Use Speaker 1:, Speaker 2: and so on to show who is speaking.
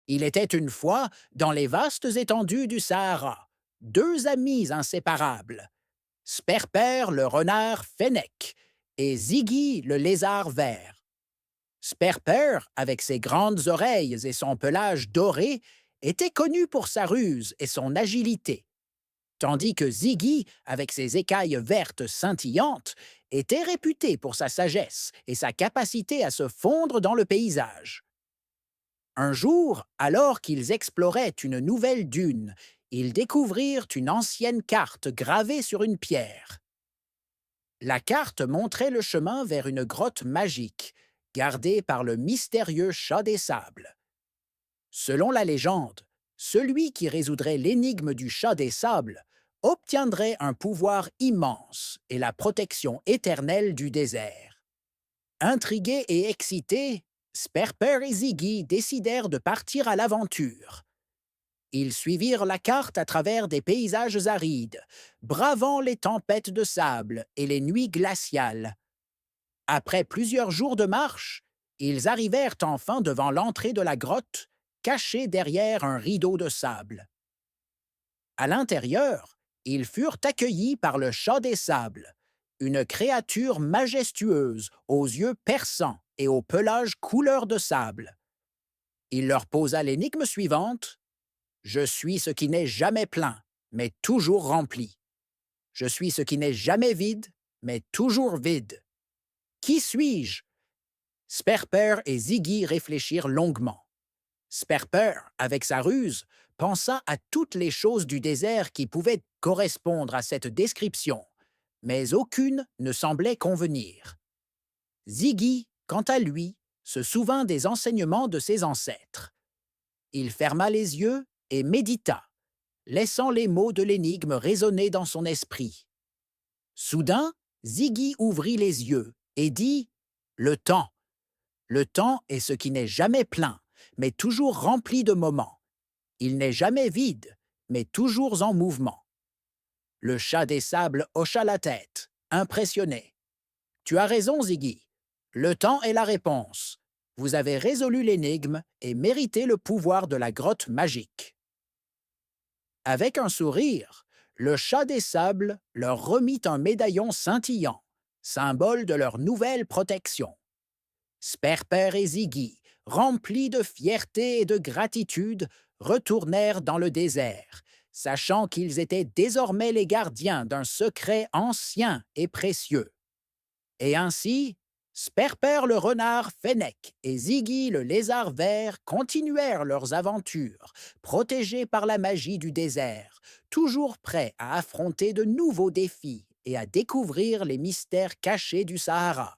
Speaker 1: Il était une fois, dans les vastes étendues du Sahara, deux amis inséparables, Sperper le renard fennec et Ziggy le lézard vert. Sperper, avec ses grandes oreilles et son pelage doré, était connu pour sa ruse et son agilité, tandis que Ziggy, avec ses écailles vertes scintillantes, était réputé pour sa sagesse et sa capacité à se fondre dans le paysage. Un jour, alors qu'ils exploraient une nouvelle dune, ils découvrirent une ancienne carte gravée sur une pierre. La carte montrait le chemin vers une grotte magique, gardée par le mystérieux chat des sables. Selon la légende, celui qui résoudrait l'énigme du chat des sables obtiendrait un pouvoir immense et la protection éternelle du désert. Intrigués et excités, Sperper et Ziggy décidèrent de partir à l'aventure. Ils suivirent la carte à travers des paysages arides, bravant les tempêtes de sable et les nuits glaciales. Après plusieurs jours de marche, ils arrivèrent enfin devant l'entrée de la grotte, cachée derrière un rideau de sable. À l'intérieur, ils furent accueillis par le chat des sables, une créature majestueuse aux yeux perçants et au pelage couleur de sable. Il leur posa l'énigme suivante: Je suis ce qui n'est jamais plein, mais toujours rempli. Je suis ce qui n'est jamais vide, mais toujours vide. Qui suis-je? Sperper et Ziggy réfléchirent longuement. Sperper, avec sa ruse, pensa à toutes les choses du désert qui pouvaient correspondre à cette description, mais aucune ne semblait convenir. Ziggy, quant à lui, se souvint des enseignements de ses ancêtres. Il ferma les yeux et médita, laissant les mots de l'énigme résonner dans son esprit. Soudain, Ziggy ouvrit les yeux et dit: Le temps. Le temps est ce qui n'est jamais plein, mais toujours rempli de moments. Il n'est jamais vide, mais toujours en mouvement. Le chat des sables hocha la tête, impressionné. Tu as raison, Ziggy. Le temps est la réponse. Vous avez résolu l'énigme et mérité le pouvoir de la grotte magique. Avec un sourire, le chat des sables leur remit un médaillon scintillant, symbole de leur nouvelle protection. Sperper et Ziggy, remplis de fierté et de gratitude, retournèrent dans le désert, sachant qu'ils étaient désormais les gardiens d'un secret ancien et précieux. Et ainsi, Sperper le renard fennec et Ziggy le lézard vert continuèrent leurs aventures, protégés par la magie du désert, toujours prêts à affronter de nouveaux défis et à découvrir les mystères cachés du Sahara.